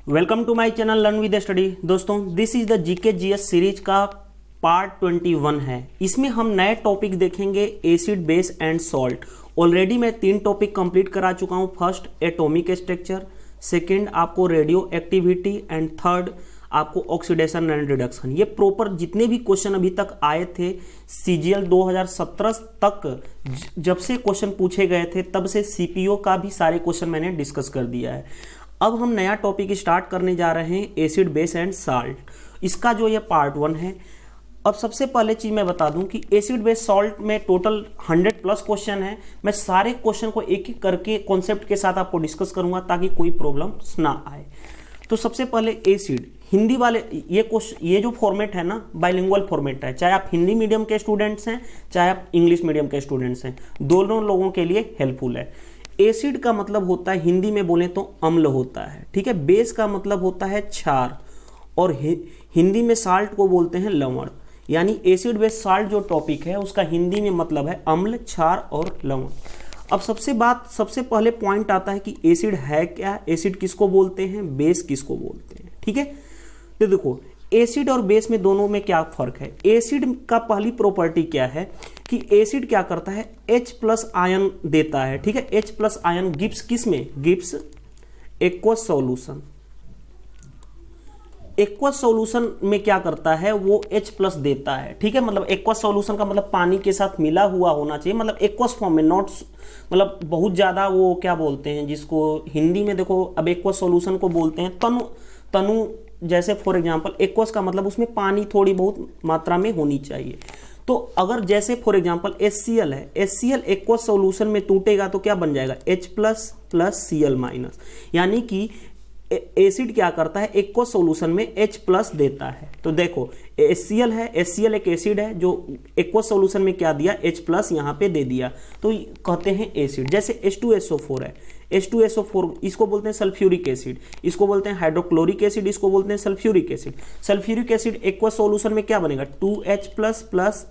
Welcome to my channel learn with study. दोस्तों, this is the GK GS series का part 21 है। इसमें हम नए टॉपिक देखेंगे, acid, base and salt. Already मैं 3 टॉपिक कंप्लीट करा चुका हूं। फर्स्ट एटॉमिक स्ट्रक्चर, सेकंड आपको रेडियो एक्टिविटी एंड थर्ड आपको ऑक्सीडेशन एंड रिडक्शन। ये प्रॉपर जितने भी क्वेश्चन अभी तक आए थे सीजीएल 2017 तक, जब से क्वेश्चन पूछे गए थे तब से सीपीओ का भी सारे क्वेश्चन मैंने डिस्कस कर दिया है। अब हम नया टॉपिक स्टार्ट करने जा रहे हैं, एसिड, बेस एंड साल्ट। इसका जो ये पार्ट 1 है। अब सबसे पहले चीज मैं बता दूं कि एसिड, बेस, सॉल्ट में टोटल 100+ क्वेश्चन है। मैं सारे क्वेश्चन को एक एक करके कॉन्सेप्ट के साथ आपको डिस्कस करूंगा ताकि कोई प्रॉब्लम ना आए। तो सबसे पहले एसिड, हिंदी वाले ये जो फॉर्मेट है ना, बाइलिंगुअल फॉर्मेट है। चाहे आप हिंदी मीडियम के स्टूडेंट्स हैं, चाहे आप इंग्लिश मीडियम के स्टूडेंट्स हैं, दोनों लोगों के लिए हेल्पफुल है। एसिड का मतलब होता है, हिंदी में बोले तो अम्ल होता है, ठीक है। बेस का मतलब होता है क्षार, और हिंदी में साल्ट को बोलते हैं लवण। यानी एसिड, बेस, साल्ट जो टॉपिक है उसका हिंदी में मतलब है अम्ल, क्षार और लवण। अब सबसे पहले पॉइंट आता है कि एसिड है क्या, एसिड किसको बोलते हैं, बेस किसको बोलते हैं, ठीक है। तो देखो, एसिड और बेस में दोनों में क्या फर्क है। एसिड का पहली प्रॉपर्टी क्या है कि एसिड क्या करता है, H+ आयन देता है, ठीक है। H+ आयन गिब्स किस में, Gibbs aqueous solution. Aqueous solution में क्या करता है, वो H+ देता है, ठीक है। मतलब एक्वस सॉल्यूशन का मतलब पानी के साथ मिला हुआ होना चाहिए, मतलब एक्वस फॉर्म में, नॉट मतलब बहुत ज्यादा वो क्या बोलते हैं जिसको हिंदी में, देखो अब एक्वस सॉल्यूशन को बोलते हैं तनु। जैसे फॉर एग्जांपल एक्वस का मतलब उसमें पानी थोड़ी बहुत मात्रा में होनी चाहिए। तो अगर जैसे फॉर एग्जांपल HCl है, HCl एक्वस सॉल्यूशन में टूटेगा तो क्या बन जाएगा, H+ + Cl-। यानी कि एसिड क्या करता है, एक्वस सॉल्यूशन में H+ देता है। तो देखो HCl है, HCl एक एसिड है जो एक्वस सॉल्यूशन में क्या दिया, H+ यहां पे दे दिया, तो कहते हैं एसिड। जैसे H2SO4 है, H2SO4 इसको बोलते हैं सल्फ्यूरिक एसिड, इसको बोलते हैं हाइड्रोक्लोरिक एसिड, इसको बोलते हैं sulphuric acid. Sulphuric acid aqueous solution में क्या बनेगा, 2H+ +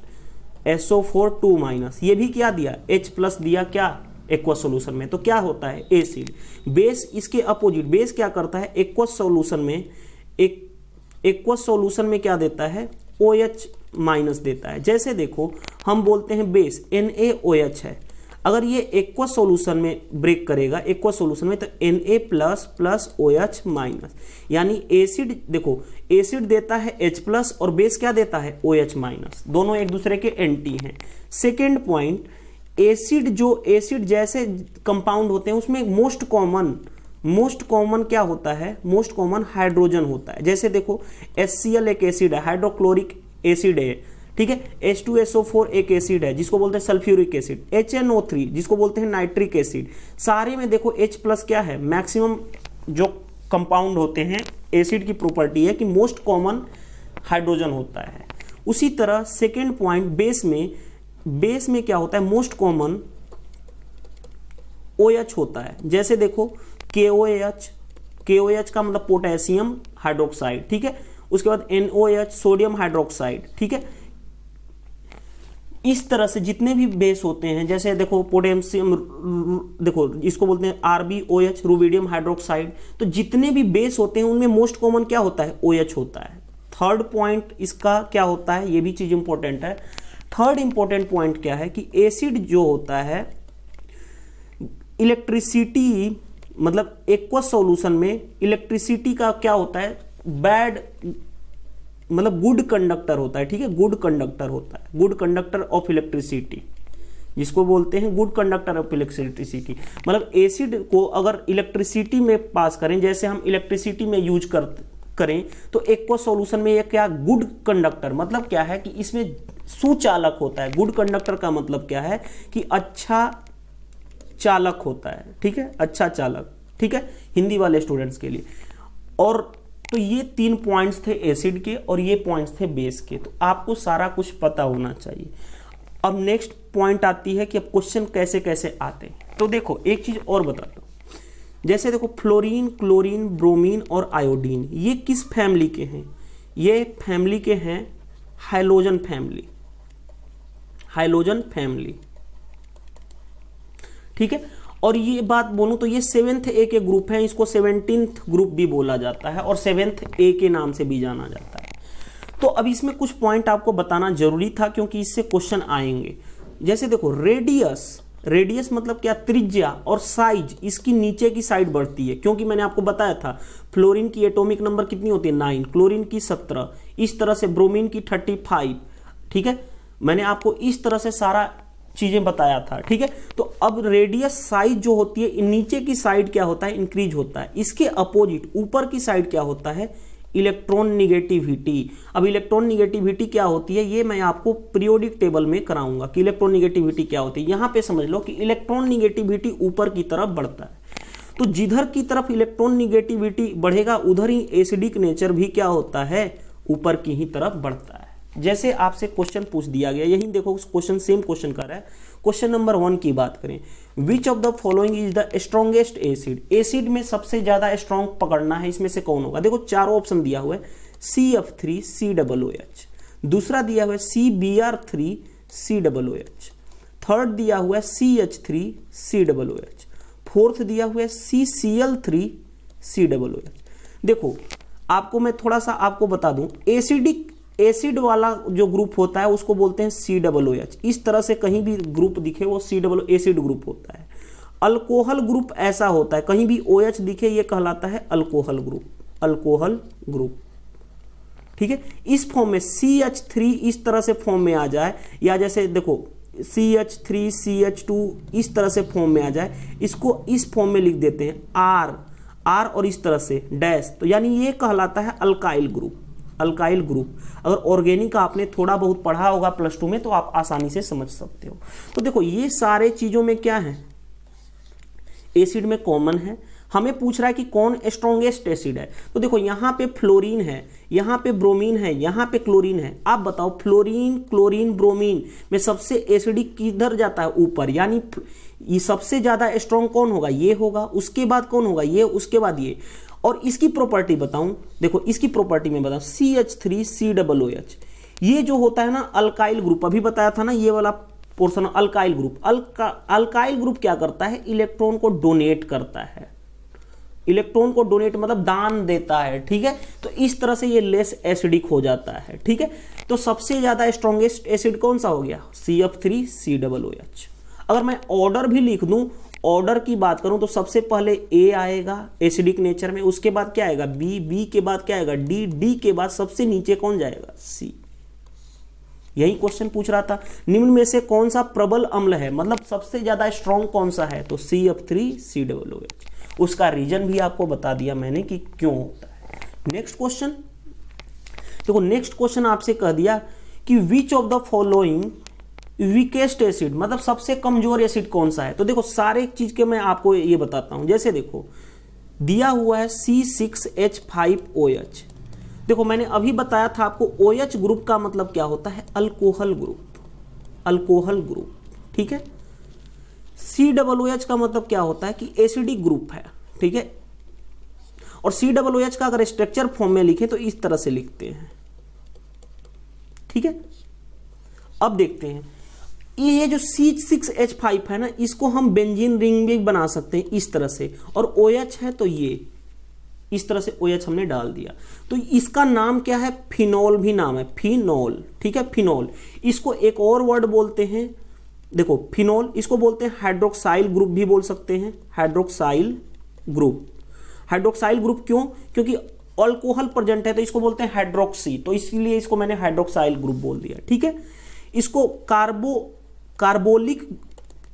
SO4 2-। ये भी क्या दिया, H+ दिया क्या एक्वस सॉल्यूशन में, तो क्या होता है एसिड। बेस इसके अपोजिट, बेस क्या करता है, एक्वस सॉल्यूशन में एक्वस सॉल्यूशन में क्या देता है, OH- देता है। जैसे देखो हम बोलते हैं बेस NaOH है, अगर ये एक्वस सॉल्यूशन में ब्रेक करेगा, एक्वस सॉल्यूशन में, तो Na+ + OH-। यानी एसिड, देखो एसिड देता है H+ और बेस क्या देता है, OH-। दोनों एक दूसरे के एंटी हैं। सेकेंड पॉइंट, एसिड जैसे कंपाउंड होते हैं उसमें मोस्ट कॉमन क्या होता है, मोस्ट कॉमन हाइड्रोजन होता है। जैसे देखो HCl एक एसिड है, हाइड्रोक्लोरिक एसिड है, ठीक है। H2SO4 एक एसिड है जिसको बोलते हैं सल्फ्यूरिक एसिड। HNO3 जिसको बोलते हैं नाइट्रिक एसिड। सारे में देखो H+ क्या है, मैक्सिमम जो कंपाउंड होते हैं एसिड की प्रॉपर्टी है कि मोस्ट कॉमन हाइड्रोजन होता है। उसी तरह सेकेंड पॉइंट, बेस में क्या होता है, मोस्ट कॉमन OH होता है। जैसे देखो KOH का मतलब पोटेशियम हाइड्रोक्साइड, ठीक है। उसके बाद NOH सोडियम हाइड्रोक्साइड, ठीक है। इस तरह से जितने भी बेस होते हैं, जैसे देखो पोटेशियम, देखो इसको बोलते हैं RbOH रुबिडियम हाइड्रोक्साइड। तो जितने भी बेस होते हैं उनमें मोस्ट कॉमन क्या होता है, OH होता है। थर्ड पॉइंट इसका क्या होता है, ये भी चीज इंपॉर्टेंट है। थर्ड इंपॉर्टेंट पॉइंट क्या है कि एसिड जो होता है, इलेक्ट्रिसिटी मतलब एक्वस सॉल्यूशन में इलेक्ट्रिसिटी का क्या होता है, बैड मतलब गुड कंडक्टर होता है, ठीक है। गुड कंडक्टर होता है, गुड कंडक्टर ऑफ इलेक्ट्रिसिटी, जिसको बोलते हैं गुड कंडक्टर ऑफ इलेक्ट्रिसिटी। मतलब एसिड को अगर इलेक्ट्रिसिटी में पास करें, जैसे हम इलेक्ट्रिसिटी में यूज करें, तो एक्वस सॉल्यूशन में ये क्या, गुड कंडक्टर मतलब क्या है कि इसमें सुचालक होता है। गुड कंडक्टर का मतलब क्या है कि अच्छा चालक होता है, ठीक है, अच्छा चालक, ठीक है, हिंदी वाले स्टूडेंट्स के लिए। और तो ये 3 पॉइंट्स थे एसिड के और ये पॉइंट्स थे बेस के। तो आपको सारा कुछ पता होना चाहिए। अब नेक्स्ट पॉइंट आती है कि अब क्वेश्चन कैसे कैसे आते हैं। तो देखो एक चीज और बताता हूं, जैसे देखो फ्लोरीन, क्लोरीन, ब्रोमीन और आयोडीन, ये किस फैमिली के हैं, ये फैमिली के हैं हाइलोजन फैमिली, ठीक है। और ये बात बोलूं तो ये 7th ए के ग्रुप है, इसको 17th ग्रुप भी बोला जाता है और 7th ए के नाम से भी जाना जाता है। तो अब इसमें कुछ पॉइंट आपको बताना जरूरी था क्योंकि इससे क्वेश्चन आएंगे। जैसे देखो रेडियस मतलब क्या, त्रिज्या, और साइज इसकी नीचे की साइड बढ़ती है, क्योंकि मैंने आपको बताया था फ्लोरीन की एटॉमिक नंबर कितनी होती है 9, क्लोरीन की 17, इस तरह से ब्रोमीन की 35, ठीक है, मैंने आपको इस तरह से सारा चीजें बताया था, ठीक है। तो अब रेडियस साइज जो होती है, नीचे की साइड क्या होता है, इंक्रीज होता है, इसके अपोजिट ऊपर की साइड क्या होता है, इलेक्ट्रॉन निगेटिविटी। अब इलेक्ट्रॉन निगेटिविटी क्या होती है ये मैं आपको पीरियोडिक टेबल में कराऊंगा कि इलेक्ट्रॉन निगेटिविटी क्या होती है। यहां पे समझ लो कि इलेक्ट्रॉन निगेटिविटी ऊपर की तरफ बढ़ता है, तो जिधर की तरफ इलेक्ट्रॉन निगेटिविटी बढ़ेगा उधर ही एसिडिक नेचर भी क्या होता है, ऊपर की ही तरफ बढ़ता है। जैसे आपसे क्वेश्चन पूछ दिया गया, यही देखो क्वेश्चन सेम क्वेश्चन कर रहा है। क्वेश्चन नंबर 1 की बात करें, which of the following is the strongest acid, acid में सबसे ज्यादा स्ट्रॉन्ग पकड़ना है, इसमें से कौन होगा। देखो चारों ऑप्शन दिया हुआ है, CF3COOH, दूसरा दिया हुआ है CBr3COOH, थर्ड दिया हुआ है CH3COOH, फोर्थ दिया हुआ है CCl3COOH। देखो आपको मैं थोड़ा सा आपको बता दूं, एसिड वाला जो ग्रुप होता है उसको बोलते हैं COOH, इस तरह से कहीं भी ग्रुप दिखे वो COOH एसिड ग्रुप होता है। अल्कोहल ग्रुप ऐसा होता है, कहीं भी OH दिखे ये कहलाता है अल्कोहल ग्रुप, ठीक है। इस फॉर्म में CH3 इस तरह से फॉर्म में आ जाए, या जैसे देखो CH3 CH2 इस तरह से फॉर्म में आ जाए, इसको इस फॉर्म में लिख देते हैं R और इस तरह से डैश, तो यानी ये कहलाता है अल्काइल ग्रुप। अगर ऑर्गेनिक आपने थोड़ा बहुत पढ़ा होगा +2 में तो आप आसानी से समझ सकते हो। तो देखो ये सारे चीजों में क्या है, एसिड में कॉमन है। हमें पूछ रहा है कि कौन स्ट्रॉन्गेस्ट एसिड है, तो देखो यहाँ पे फ्लोरीन है, यहाँ पे ब्रोमीन है, यहाँ पे क्लोरीन है। आप बताओ फ्लोरीन क्लोरीन ब्रोमीन में सबसे एसिडिक किधर जाता है, ऊपर, यानी ये सबसे ज्यादा स्ट्रॉन्ग कौन होगा, ये होगा, उसके बाद कौन होगा, ये, उसके बाद ये। और इसकी प्रॉपर्टी बताऊं, देखो इसकी प्रॉपर्टी में बताऊं, CH3COOH ये जो होता है ना अल्काइल ग्रुप, अभी बताया था ना ये वाला portion alkyl group. Alkyl group क्या करता है, इलेक्ट्रॉन को डोनेट करता है, इलेक्ट्रॉन को डोनेट मतलब दान देता है, ठीक है। तो इस तरह से ये लेस एसिडिक हो जाता है, ठीक है। तो सबसे ज्यादा स्ट्रॉन्गेस्ट एसिड कौन सा हो गया, CF3COOH। अगर मैं ऑर्डर भी लिख दूं, ऑर्डर की बात करूं तो सबसे पहले A आएगा एसिडिक नेचर में, उसके बाद क्या आएगा B के बाद क्या आएगा D के बाद सबसे नीचे कौन जाएगा, C। यही क्वेश्चन पूछ रहा था, निम्न में से कौन सा प्रबल अम्ल है, मतलब सबसे ज्यादा स्ट्रॉन्ग कौन सा है, तो CF3COOH। उसका रीजन भी आपको बता दिया मैंने कि क्यों होता है। नेक्स्ट क्वेश्चन देखो, नेक्स्ट क्वेश्चन आपसे कह दिया कि which of the following weakest acid, मतलब सबसे कमजोर एसिड कौन सा है। तो देखो सारे चीज के मैं आपको ये बताता हूं। जैसे देखो दिया हुआ है C6H5OH, देखो मैंने अभी बताया था आपको OH ग्रुप का मतलब क्या होता है, अल्कोहल ग्रुप, ठीक है। COOH का मतलब क्या होता है कि एसिडिक ग्रुप है, ठीक है। और COOH का अगर स्ट्रक्चर फॉर्म में लिखे तो इस तरह से लिखते हैं, ठीक है। अब देखते हैं ये जो C6H5 है ना, इसको हम बेंजीन रिंग भी बना सकते हैं इस तरह से, और OH है तो ये इस तरह से OH हमने डाल दिया, तो इसका नाम क्या है, फिनोल भी नाम है, फिनोल, ठीक है, फिनोल। इसको एक और वर्ड बोलते हैं, देखो फिनोल, इसको बोलते हैं हाइड्रोक्साइल ग्रुप भी बोल सकते हैं, हाइड्रोक्साइल ग्रुप क्यों, क्योंकि अल्कोहल प्रेजेंट है तो इसको बोलते हैं हाइड्रोक्सी, तो इसलिए इसको मैंने हाइड्रोक्साइल ग्रुप बोल दिया, ठीक है। इसको कार्बोलिक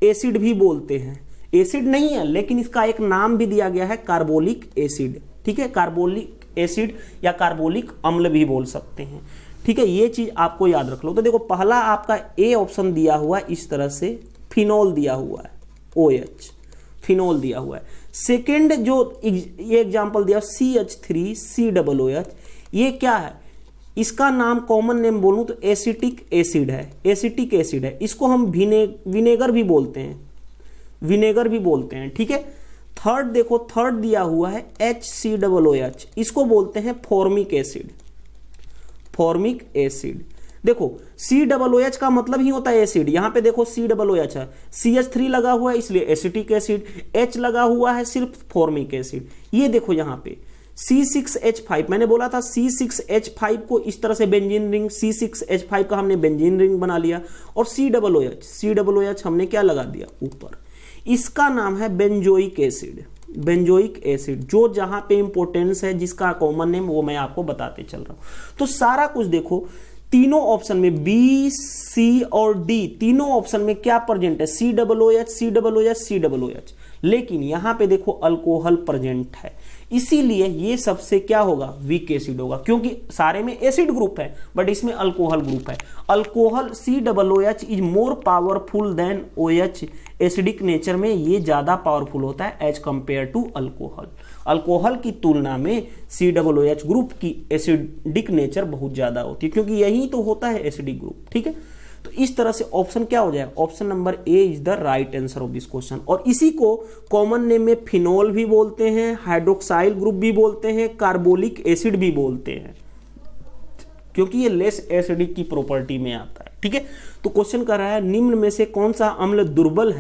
एसिड भी बोलते हैं, एसिड नहीं है लेकिन इसका एक नाम भी दिया गया है कार्बोलिक एसिड, ठीक है। कार्बोलिक एसिड या कार्बोलिक अम्ल भी बोल सकते हैं, ठीक है। ये चीज आपको याद रख लो। तो देखो पहला आपका ए ऑप्शन दिया हुआ है इस तरह से, फिनोल दिया हुआ है, OH फिनोल दिया हुआ है। सेकेंड जो ये एग्जांपल दिया CH3COOH, ये क्या है, इसका नाम कॉमन नेम बोलूं तो एसिटिक एसिड है, इसको हम विनेगर भी बोलते हैं, ठीक है। थर्ड देखो, थर्ड दिया हुआ है HCOOH, इसको बोलते हैं फॉर्मिक एसिड। देखो COOH का मतलब ही होता है एसिड, यहां पे देखो COOH है, CH3 लगा हुआ है इसलिए एसिटिक एसिड, H लगा हुआ है सिर्फ फॉर्मिक एसिड। ये देखो यहां पे C6H5, मैंने बोला था C6H5 को इस तरह से बेंजीन रिंग, C6H5 का हमने बेंजीन रिंग बना लिया, और COOH हमने क्या लगा दिया ऊपर। इसका नाम है बेंजोइक एसिड, बेंजोइक एसिड, जो जहां पे इंपोर्टेंस है, जिसका कॉमन नेम वो मैं आपको बताते चल रहा हूं। तो सारा कुछ देखो, तीनों ऑप्शन में बी, सी और डी तीनों ऑप्शन में क्या प्रेजेंट है, COOH, लेकिन यहां पे देखो अल्कोहल प्रेजेंट है, इसीलिए ये सबसे क्या होगा, वीक एसिड होगा, क्योंकि सारे में एसिड ग्रुप है बट इसमें अल्कोहल ग्रुप है। Alcohol COOH is more powerful than OH, acidic nature में ये ज्यादा पावरफुल होता है as compared to alcohol. Alcohol की तुलना में COOH ग्रुप की एसिडिक नेचर बहुत ज्यादा होती है, क्योंकि यही तो होता है एसिडिक ग्रुप। ठीक है, तो इस तरह से ऑप्शन क्या हो जाएगा, option number A is the right answer of this question. और इसी को कॉमन नेम में फिनोल भी बोलते हैं, हाइड्रोक्साइल ग्रुप भी बोलते हैं, कार्बोलिक एसिड भी बोलते हैं, क्योंकि ये लेस एसिडिक की प्रॉपर्टी में आता है। ठीक है, तो क्वेश्चन कर रहा है निम्न में से कौन सा अम्ल दुर्बल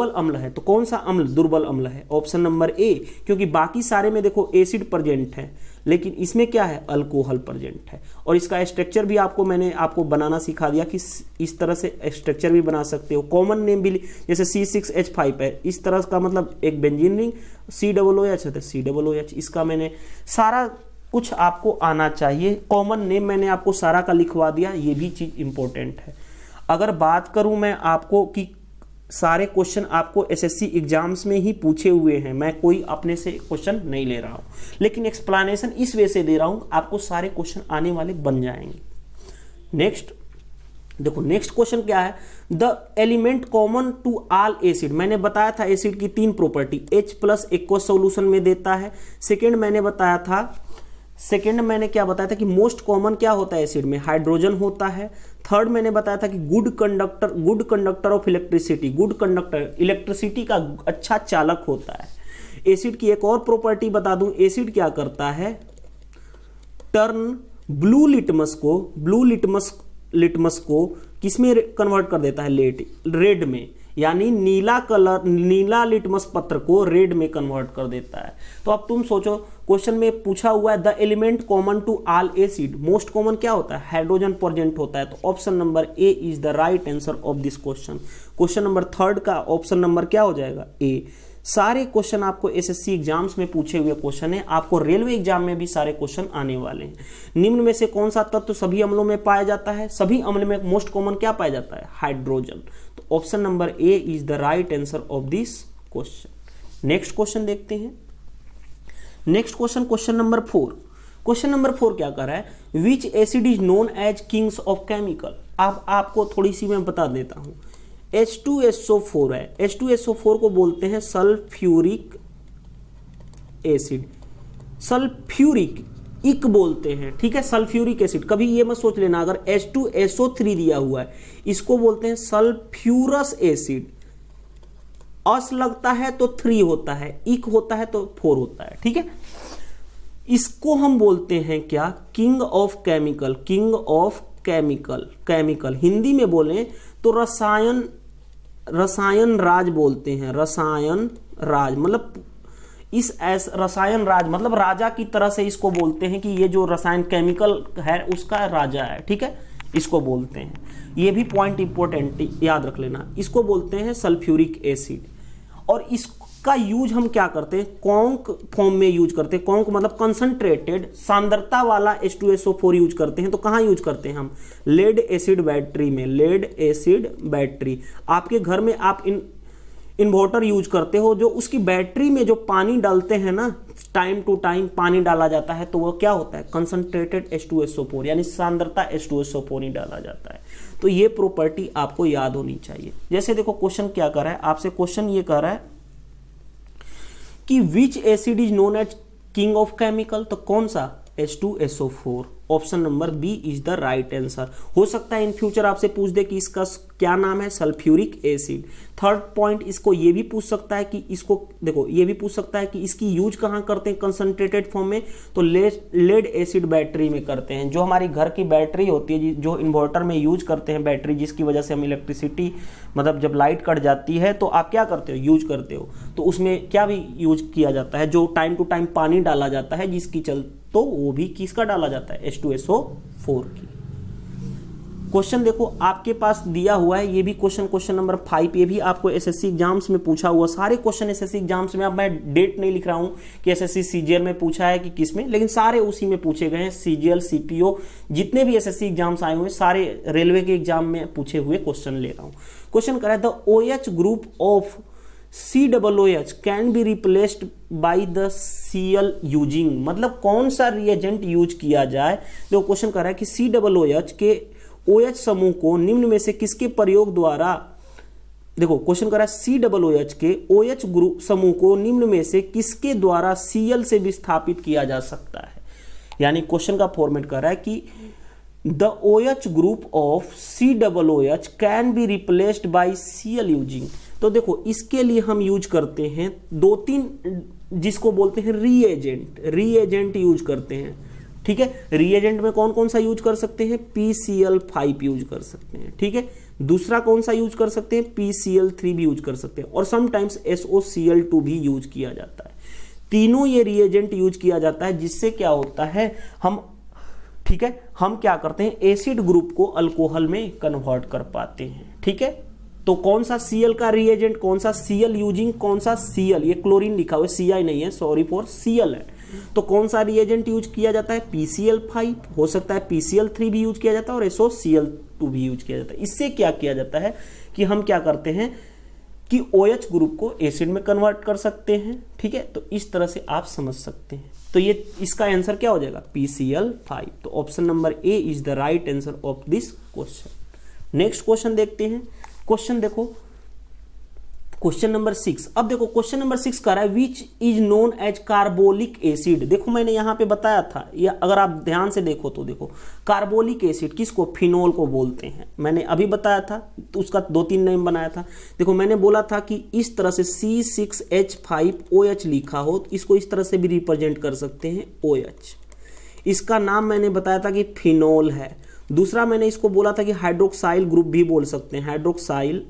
अम्ल है, तो कौन सा अम्ल दुर्बल अम्ल है, ऑप्शन नंबर ए, क्योंकि बाकी सारे में देखो एसिड प्रेजेंट है लेकिन इसमें क्या है, अल्कोहल प्रेजेंट है। और इसका स्ट्रक्चर भी मैंने आपको बनाना सिखा दिया कि इस तरह से स्ट्रक्चर भी बना सकते हो। कॉमन नेम भी जैसे C6H5 है, इस तरह का मतलब एक बेंजीन रिंग, COOH है तो COOH, इसका मैंने सारा कुछ आपको आना चाहिए। कॉमन नेम मैंने आपको सारा का लिखवा दिया, ये भी चीज इंपॉर्टेंट है। अगर बात करूं मैं आपको कि सारे क्वेश्चन आपको एसएससी एग्जाम्स में ही पूछे हुए हैं, मैं कोई अपने से क्वेश्चन नहीं ले रहा हूं, लेकिन एक्सप्लेनेशन इस वे से दे रहा हूं आपको सारे क्वेश्चन आने वाले बन जाएंगे। नेक्स्ट देखो, नेक्स्ट क्वेश्चन क्या है, the element common to all acid. मैंने बताया था एसिड की तीन प्रॉपर्टी, H+ एक्वस सॉल्यूशन में देता है। सेकेंड मैंने क्या बताया था कि मोस्ट कॉमन क्या होता है एसिड में, हाइड्रोजन होता है। थर्ड मैंने बताया था कि good conductor of electricity, good conductor electricity का अच्छा चालक होता है। एसिड की एक और प्रॉपर्टी बता दूं, एसिड क्या करता है, टर्न ब्लू लिटमस को किसमें कन्वर्ट कर देता है, रेड में, यानी नीला लिटमस पत्र को रेड में कन्वर्ट कर देता है। तो अब तुम सोचो, क्वेश्चन में पूछा हुआ है the element common to all acid, most common क्या होता है, हाइड्रोजन प्रेजेंट होता है। तो option number A is the right answer of this question. Question number third का ऑप्शन नंबर क्या हो जाएगा, ए। सारे क्वेश्चन आपको एसएससी एग्जाम्स में पूछे हुए क्वेश्चन है, आपको रेलवे एग्जाम में भी सारे क्वेश्चन आने वाले हैं। निम्न में से कौन सा तत्व सभी अम्लों में पाया जाता है, सभी अम्ल में मोस्ट कॉमन क्या पाया जाता है, हाइड्रोजन। तो option number A is the right answer of this question. Next question देखते हैं। Next question, question number 4। Question number 4 क्या कर रहा है, which acid is known as kings of chemical. अब आपको थोड़ी सी मैं बता देता हूं, H2SO4 है, H2SO4 को बोलते हैं सल्फ्यूरिक एसिड, सल्फ्यूरिक बोलते हैं। ठीक है, सल्फ्यूरिक एसिड, कभी ये मत सोच लेना अगर H2SO3 दिया हुआ है, इसको बोलते हैं सल्फ्यूरस एसिड। अस लगता है तो 3 होता है, इक होता है तो 4 होता है। ठीक है, इसको हम बोलते हैं क्या, king of chemical, chemical Hindi में बोलें तो रसायन राज बोलते हैं, रसायन राज मतलब रसायन राज मतलब राजा की तरह से इसको बोलते हैं कि ये जो रसायन केमिकल है उसका राजा है। ठीक है, इसको बोलते हैं, ये भी पॉइंट इंपॉर्टेंट याद रख लेना, इसको बोलते हैं सल्फ्यूरिक एसिड। और इसका यूज हम क्या करते हैं, कॉन्क फॉर्म में यूज करते हैं। कॉन्क मतलब कंसंट्रेटेड सांद्रता वाला H2SO4 यूज करते हैं। तो कहाँ यूज करते हैं हम, लेड एसिड बैटरी में, लेड एसिड बैटरी। आपके घर में आप इन्वर्टर यूज करते हो, जो उसकी बैटरी में जो पानी डालते हैं ना, टाइम टू टाइम पानी डाला जाता है, तो वो क्या होता है, कंसंट्रेटेड H2SO4 यानी सांद्रता H2SO4 ही डाला जाता है। तो ये प्रॉपर्टी आपको याद होनी चाहिए। जैसे देखो क्वेश्चन क्या कर रहा है आपसे, क्वेश्चन ये कर रहा है कि which acid is known as king of chemical, तो कौन सा, H2SO4। Option number B is the right answer. हो सकता है इन फ्यूचर आपसे पूछ दे कि इसका क्या नाम है, सल्फ्यूरिक एसिड। थर्ड पॉइंट इसको ये भी पूछ सकता है कि इसको देखो ये भी पूछ सकता है कि इसकी यूज कहाँ करते हैं कंसंट्रेटेड फॉर्म में, तो लेड एसिड बैटरी में करते हैं। जो हमारी घर की बैटरी होती है, जो इन्वर्टर में यूज करते हैं बैटरी, जिसकी वजह से हम इलेक्ट्रिसिटी मतलब जब लाइट कट जाती है तो आप क्या करते हो, यूज करते हो, तो उसमें क्या भी यूज किया जाता है, जो टाइम टू टाइम पानी डाला जाता है जिसकी तो वो भी किसका डाला जाता है, H2SO4 की। क्वेश्चन देखो आपके पास दिया हुआ है, ये भी क्वेश्चन नंबर 5, ये भी आपको एसएससी एग्जाम्स में पूछा हुआ, सारे क्वेश्चन एसएससी एग्जाम्स में। अब मैं डेट नहीं लिख रहा हूं कि एसएससी सीजीएल में पूछा है कि किस में, लेकिन सारे उसी में पूछे गए हैं। सीजीएल, सीपीओ, जितने भी एसएससी एग्जाम्स आए हुए सारे रेलवे के एग्जाम में पूछे हुए क्वेश्चन ले रहा हूं। क्वेश्चन करा the OH group of COOH can be replaced by the Cl using, मतलब कौन सा रिएजेंट यूज किया जाए। देखो क्वेश्चन कर रहा है कि COOH के OH समूह को निम्न में से किसके प्रयोग द्वारा, देखो क्वेश्चन कर रहा है COOH के OH ग्रुप समूह को निम्न में से किसके द्वारा Cl से विस्थापित किया जा सकता है। यानी क्वेश्चन का फॉर्मेट कर रहा है कि the OH group of COOH can be replaced by Cl using. तो देखो इसके लिए हम यूज करते हैं 2-3 जिसको बोलते हैं रीएजेंट यूज करते हैं, ठीक है। रीएजेंट में कौन कौन सा यूज कर सकते हैं, PCl5 यूज कर सकते हैं, ठीक है। दूसरा कौन सा यूज कर सकते हैं, PCl3 भी यूज कर सकते हैं, और समटाइम्स SOCl2 भी यूज किया जाता है। तीनों ये रीएजेंट यूज किया जाता है, जिससे क्या होता है हम, ठीक है, हम क्या करते हैं एसिड ग्रुप को अल्कोहल में कन्वर्ट कर पाते हैं, ठीक है। तो कौन सा Cl का रिएजेंट, कौन सा Cl यूजिंग, कौन सा Cl, ये क्लोरीन लिखा हुआ है, Ci नहीं है, सॉरी फॉर Cl है। तो कौन सा रिएजेंट यूज किया जाता है, PCl5, हो सकता है PCl3 भी यूज किया जाता है और SOCl2 भी यूज किया जाता है। इससे क्या किया जाता है कि हम क्या करते हैं कि OH ग्रुप को एसिड में कन्वर्ट कर सकते हैं, ठीक है। तो इस तरह से आप समझ सकते हैं। तो ये इसका आंसर क्या हो जाएगा, PCl5। तो option number A is the right answer of this question. Next question देखते हैं। क्वेश्चन देखो क्वेश्चन नंबर 6। अब देखो क्वेश्चन नंबर 6 कह रहा है which is known as carbolic acid. देखो मैंने यहां पे बताया था, या अगर आप ध्यान से देखो तो देखो कार्बोलिक एसिड किसको, फिनोल को बोलते हैं। मैंने अभी बताया था, तो उसका 2-3 नेम बनाया था। देखो मैंने बोला था कि इस तरह से C6H5OH लिखा हो तो इसको इस तरह से भी रिप्रेजेंट कर सकते हैं OH। इसका नाम मैंने बताया था कि फिनोल है। दूसरा मैंने इसको बोला था कि हाइड्रोक्साइल ग्रुप भी बोल सकते हैं, हाइड्रोक्साइल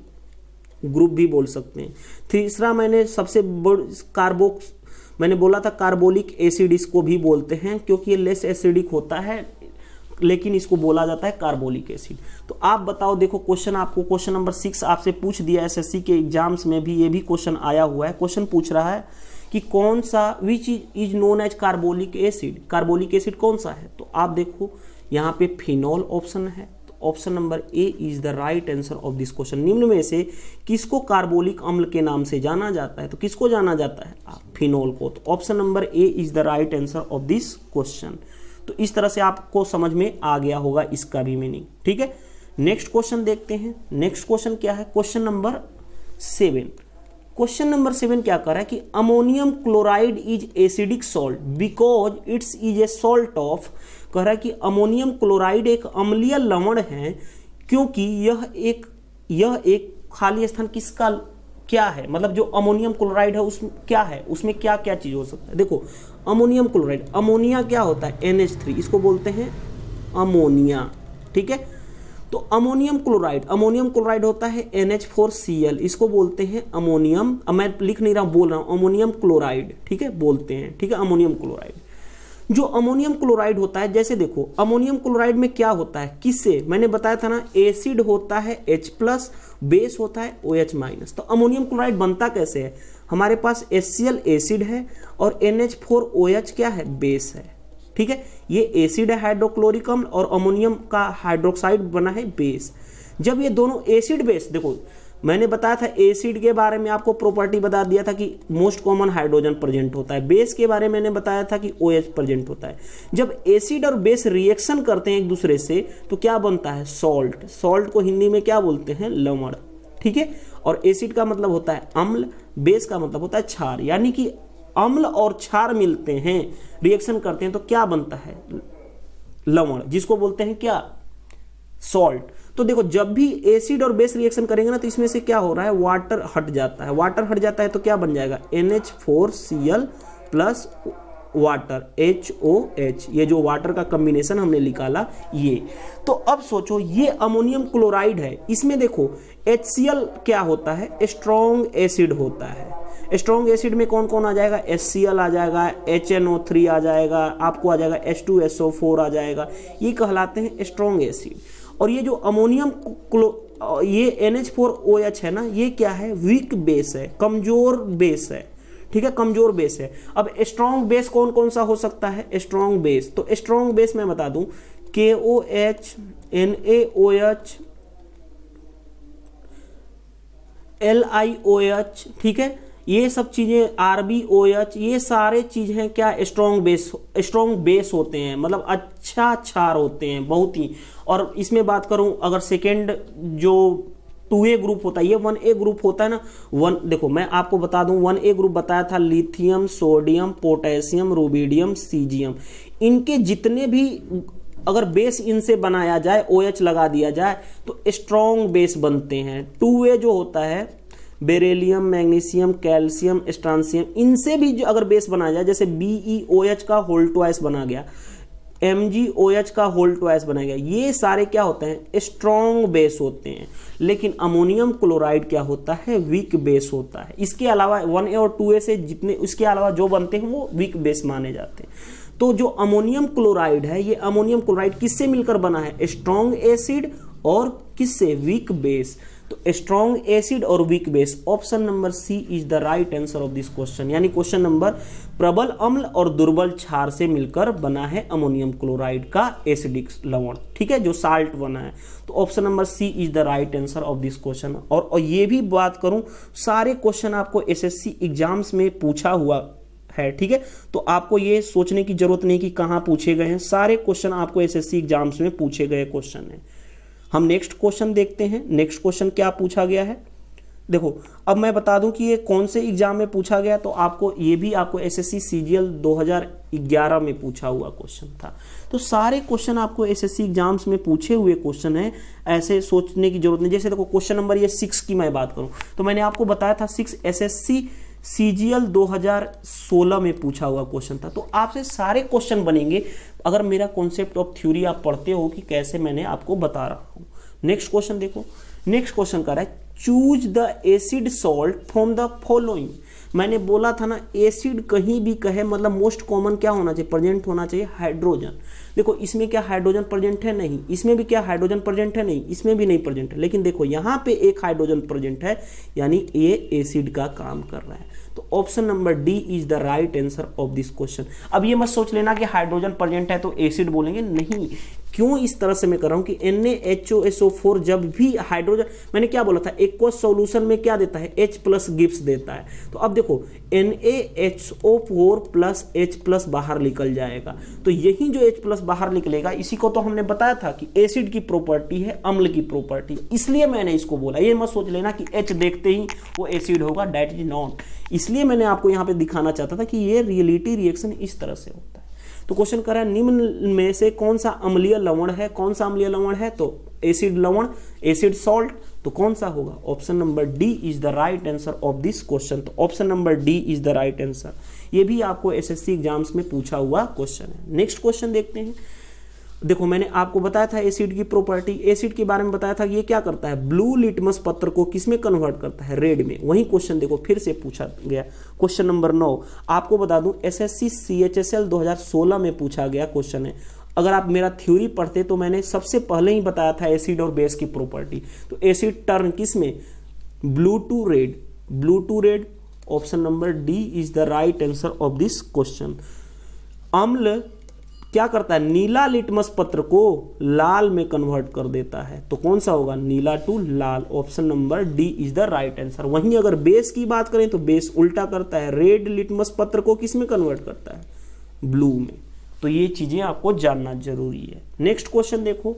ग्रुप भी बोल सकते हैं। तीसरा मैंने सबसे मैंने बोला था कार्बोलिक एसिड इसको भी बोलते हैं, क्योंकि ये लेस एसिडिक होता है, लेकिन इसको बोला जाता है कार्बोलिक एसिड। तो आप बताओ, देखो क्वेश्चन आपको क्वेश्चन नंबर 6 आपसे पूछ दिया, एसएससी के एग्जाम्स में भी ये भी क्वेश्चन आया हुआ है। क्वेश्चन पूछ रहा है कि कौन सा which is known as carbolic acid, carbolic acid कौन सा है। तो आप देखो यहाँ पे फिनोल ऑप्शन है, तो option number A is the right answer of this question. निम्न में से किसको कार्बोलिक अम्ल के नाम से जाना जाता है, तो किसको जाना जाता है, फिनोल को। तो option number A is the right answer of this question. तो इस तरह से आपको समझ में आ गया होगा इसका भी मीनिंग, ठीक है। नेक्स्ट क्वेश्चन देखते हैं। नेक्स्ट क्वेश्चन क्या है, क्वेश्चन नंबर 7। क्वेश्चन नंबर 7 क्या कर रहा है कि ammonium chloride is acidic salt because it's is a salt of, कह रहा है कि अमोनियम क्लोराइड एक अम्लीय लवण है क्योंकि यह एक खाली स्थान किसका क्या है, मतलब जो अमोनियम क्लोराइड है उसमें क्या है, उसमें क्या क्या चीज हो सकता है। देखो अमोनियम क्लोराइड, अमोनिया क्या होता है NH3, इसको बोलते हैं अमोनिया, ठीक है। तो अमोनियम क्लोराइड होता है NH4Cl, इसको बोलते हैं अमोनियम, मैं लिख नहीं रहा बोल रहा हूं, अमोनियम क्लोराइड, ठीक है, बोलते हैं, ठीक है, अमोनियम क्लोराइड। जो अमोनियम क्लोराइड होता है, जैसे देखो अमोनियम क्लोराइड में क्या होता है, किससे मैंने बताया था ना, एसिड होता है H+, बेस होता है OH-। तो अमोनियम क्लोराइड बनता कैसे है, हमारे पास HCl एसिड है और NH4OH क्या है, बेस है, ठीक है। ये एसिड है हाइड्रोक्लोरिक अम्ल और अमोनियम का हाइड्रोक्साइड बना है बेस। जब ये दोनों एसिड बेस, देखो मैंने बताया था एसिड के बारे में, आपको प्रॉपर्टी बता दिया था कि मोस्ट कॉमन हाइड्रोजन प्रेजेंट होता है। बेस के बारे में मैंने बताया था कि OH प्रेजेंट होता है। जब एसिड और बेस रिएक्शन करते हैं एक दूसरे से तो क्या बनता है, सॉल्ट। सॉल्ट को हिंदी में क्या बोलते हैं, लवण, ठीक है। और एसिड का मतलब होता है अम्ल, बेस का मतलब होता है क्षार। यानी कि अम्ल और क्षार मिलते हैं, रिएक्शन करते हैं तो क्या बनता है, लवण, जिसको बोलते हैं क्या, सॉल्ट। तो देखो जब भी एसिड और बेस रिएक्शन करेंगे ना तो इसमें से क्या हो रहा है, वाटर हट जाता है। वाटर हट जाता है तो क्या बन जाएगा, NH4Cl प्लस वाटर HOH, ये जो वाटर का कॉम्बिनेशन हमने निकाला ये। तो अब सोचो ये अमोनियम क्लोराइड है, इसमें देखो HCl क्या होता है, स्ट्रॉन्ग एसिड होता है। स्ट्रॉन्ग एसिड में कौन कौन आ जाएगा, HCl आ जाएगा, HNO3 आ जाएगा, आपको आ जाएगा H2SO4 आ जाएगा, ये कहलाते हैं स्ट्रॉन्ग एसिड। और ये जो अमोनियम ये NH4OH है ना, ये क्या है, वीक बेस है, कमजोर बेस है, ठीक है, कमजोर बेस है। अब स्ट्रॉन्ग बेस कौन कौन सा हो सकता है, स्ट्रॉन्ग बेस, तो स्ट्रॉन्ग बेस मैं बता दूं KOH, NaOH, LiOH, ठीक है, ये सब चीजें RbOH, ये सारे चीज हैं क्या, स्ट्रॉन्ग बेस होते हैं, मतलब अच्छा क्षार होते हैं बहुत ही। और इसमें बात करूं अगर सेकेंड जो 2A ग्रुप होता है, ये 1A ग्रुप होता है ना, देखो मैं आपको बता दूं 1A ग्रुप बताया था, lithium, sodium, potassium, rubidium, caesium, इनके जितने भी अगर बेस इनसे बनाया जाए, OH लगा दिया जाए तो स्ट्रॉन्ग बेस बनते हैं। 2A जो होता है, बेरिलियम, मैग्नीशियम, कैल्शियम, स्ट्रांसियम, इनसे भी जो अगर बेस बनाया जाए, जैसे BeOH का होल ट्वाइस बना गया, MgOH का होल ट्वाइस बना गया, ये सारे क्या होते हैं, स्ट्रॉन्ग बेस होते हैं। लेकिन अमोनियम क्लोराइड क्या होता है, वीक बेस होता है। इसके अलावा 1A और 2A से जितने इसके अलावा जो बनते हैं वो वीक बेस माने जाते हैं। तो जो अमोनियम क्लोराइड है, ये अमोनियम क्लोराइड किससे मिलकर बना है, स्ट्रॉन्ग एसिड और किससे, वीक बेस। तो स्ट्रॉन्ग एसिड और weak base, option number C is the right answer of this question. यानी क्वेश्चन नंबर, प्रबल अम्ल और दुर्बल क्षार से मिलकर बना है अमोनियम क्लोराइड का एसिडिक लवण, ठीक है, जो साल्ट बना है। तो option number C is the right answer of this question. और ये भी बात करूं, सारे क्वेश्चन आपको SSC एग्जाम्स में पूछा हुआ है, ठीक है, तो आपको ये सोचने की जरूरत नहीं कि कहां पूछे गए हैं, सारे क्वेश्चन आपको SSC एग्जाम्स में पूछे गए क्वेश्चन है। हम नेक्स्ट क्वेश्चन देखते हैं, नेक्स्ट क्वेश्चन क्या पूछा गया है। देखो अब मैं बता दूं कि ये कौन से एग्जाम में पूछा गया, तो आपको ये भी आपको SSC CGL 2011 में पूछा हुआ क्वेश्चन था। तो सारे क्वेश्चन आपको SSC एग्जाम्स में पूछे हुए क्वेश्चन है, ऐसे सोचने की जरूरत नहीं। जैसे देखो क्वेश्चन नंबर ये 6 की मैं बात करूं तो मैंने आपको बताया था 6 SSC CGL 2016 में पूछा हुआ क्वेश्चन था। तो आपसे सारे क्वेश्चन बनेंगे अगर मेरा कॉन्सेप्ट ऑफ थ्योरी आप पढ़ते हो कि कैसे मैंने आपको बता रहा हूं। नेक्स्ट क्वेश्चन देखो, नेक्स्ट क्वेश्चन कर रहा है choose the acid salt from the following. मैंने बोला था ना, एसिड कहीं भी कहे मतलब मोस्ट कॉमन क्या होना चाहिए, प्रेजेंट होना चाहिए हाइड्रोजन। देखो इसमें क्या हाइड्रोजन प्रेजेंट है, नहीं। इसमें भी क्या हाइड्रोजन प्रेजेंट है, नहीं। इसमें भी नहीं प्रेजेंट है। लेकिन देखो यहाँ पे एक हाइड्रोजन प्रेजेंट है, यानी ये एसिड का काम कर रहा है। तो option number D is the right answer of this question. अब ये मत सोच लेना कि हाइड्रोजन प्रेजेंट है तो एसिड बोलेंगे, नहीं। क्यों इस तरह से मैं कर रहा हूं कि NaHOSO4 जब भी हाइड्रोजन, मैंने क्या बोला था, एक्वस सॉल्यूशन में क्या देता है, H+ गिब्स देता है। तो अब देखो NaHO4 प्लस H+ बाहर निकल जाएगा। तो यही जो H+ बाहर निकलेगा, इसी को तो हमने बताया था कि एसिड की प्रॉपर्टी है, अम्ल की प्रॉपर्टी, इसलिए मैंने इसको बोला। ये मत सोच लेना कि H देखते ही वो एसिड होगा, दैट इज नॉट। इसलिए मैंने आपको यहाँ पे दिखाना चाहता था कि ये रियलिटी रिएक्शन इस तरह से होता है। तो क्वेश्चन कर रहा है निम्न में से कौन सा अम्लीय लवण है, कौन सा अम्लीय लवण है, तो एसिड लवण, एसिड सॉल्ट, तो कौन सा होगा, option number D is the right answer of this question. तो option number D is the right answer. ये भी आपको SSC एग्जाम्स में पूछा हुआ क्वेश्चन है। नेक्स्ट क्वेश्चन देखते हैं। देखो मैंने आपको बताया था एसिड की प्रॉपर्टी, एसिड के बारे में बताया था कि ये क्या करता है, ब्लू लिटमस पत्र को किसमें कन्वर्ट करता है, रेड में। वही क्वेश्चन देखो फिर से पूछा गया, क्वेश्चन नंबर 9। आपको बता दूं SSC CHSL 2016 में पूछा गया क्वेश्चन है। अगर आप मेरा थ्योरी पढ़ते तो मैंने सबसे पहले ही बताया था एसिड और बेस की प्रॉपर्टी। तो एसिड टर्न किस में, blue to red, blue to red. Option number D is the right answer of this question. अम्ल क्या करता है, नीला लिटमस पत्र को लाल में कन्वर्ट कर देता है। तो कौन सा होगा, नीला टू लाल। Option number D is the right answer. वहीं अगर बेस की बात करें तो बेस उल्टा करता है, रेड लिटमस पत्र को किस में कन्वर्ट करता है, ब्लू में। तो ये चीजें आपको जानना जरूरी है। नेक्स्ट क्वेश्चन देखो,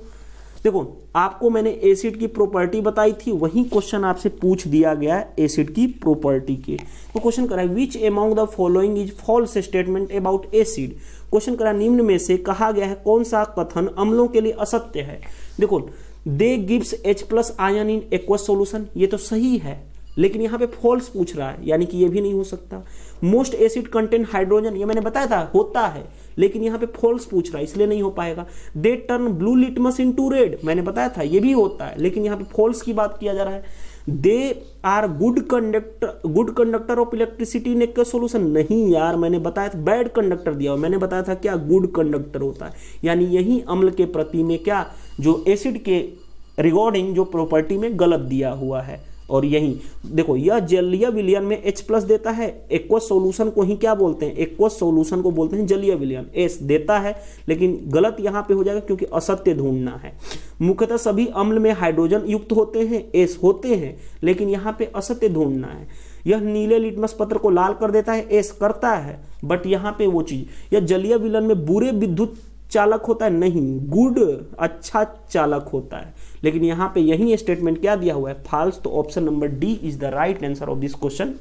देखो आपको मैंने एसिड की प्रॉपर्टी बताई थी, वही क्वेश्चन आपसे पूछ दिया गया है एसिड की प्रॉपर्टी के। तो क्वेश्चन करा है which among the following is false statement about acid. Question करा निम्न में से कहा गया है कौन सा कथन अम्लों के लिए असत्य है। देखो they gives H plus ion in aqueous solution, ये तो सही है, लेकिन यहाँ पे फॉल्स पूछ रहा है, यानी कि ये भी नहीं हो सकता। मोस्ट एसिड कंटेन हाइड्रोजन, ये मैंने बताया था होता है, लेकिन यहाँ पे फॉल्स पूछ रहा है, इसलिए नहीं हो पाएगा। They turn blue litmus into red, मैंने बताया था ये भी होता है, लेकिन यहाँ पे फॉल्स की बात किया जा रहा है। They are good conductor of electricity in aqueous solution, नहीं यार मैंने बताया था बैड कंडक्टर दिया हुआ, मैंने बताया था क्या गुड कंडक्टर होता है, यानी यही अम्ल के प्रति में क्या जो एसिड के रिगार्डिंग जो प्रॉपर्टी में गलत दिया हुआ है। और यही देखो यह जलीय विलयन में H प्लस देता है, एक्वस सॉल्यूशन को ही क्या बोलते हैं, एक्वस सॉल्यूशन को बोलते हैं जलीय विलयन, S देता है, लेकिन गलत यहाँ पे हो जाएगा क्योंकि असत्य ढूंढना है। मुख्यतः सभी अम्ल में हाइड्रोजन युक्त होते हैं, S होते हैं, लेकिन यहाँ पे असत्य ढूंढना है। यह नीले लिटमस पत्र को लाल कर देता है, S करता है, बट यहाँ पे वो चीज, यह जलीय विलयन में बुरे विद्युत चालक होता है, नहीं गुड अच्छा चालक होता है, लेकिन यहाँ पे यही स्टेटमेंट क्या दिया हुआ है, फॉल्स। तो option number D is the right answer of this question.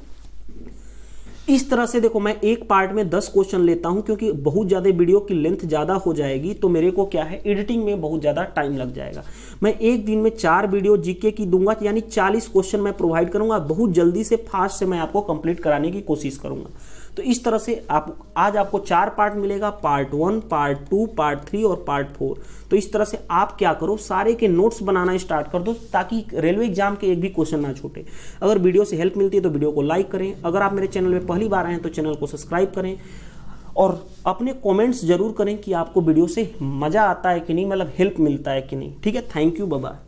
इस तरह से देखो मैं एक पार्ट में 10 क्वेश्चन लेता हूं, क्योंकि बहुत ज्यादा वीडियो की लेंथ ज्यादा हो जाएगी, तो मेरे को क्या है एडिटिंग में बहुत ज्यादा टाइम लग जाएगा। मैं एक दिन में 4 वीडियो जीके की दूंगा, यानी 40 क्वेश्चन मैं प्रोवाइड करूंगा, बहुत जल्दी से फास्ट से मैं आपको कंप्लीट कराने की कोशिश करूंगा। तो इस तरह से आज आपको 4 पार्ट मिलेगा, पार्ट 1, पार्ट 2, पार्ट 3 और पार्ट 4। तो इस तरह से आप क्या करो, सारे के नोट्स बनाना स्टार्ट कर दो, ताकि रेलवे एग्जाम के एक भी क्वेश्चन ना छूटे। अगर वीडियो से हेल्प मिलती है तो वीडियो को लाइक करें, अगर आप मेरे चैनल में पहली बार आए हैं तो चैनल को सब्सक्राइब करें, और अपने कमेंट्स जरूर करें कि आपको वीडियो से मजा आता है कि नहीं, मतलब हेल्प मिलता है कि नहीं। ठीक है, थैंक यू, बाय बाय।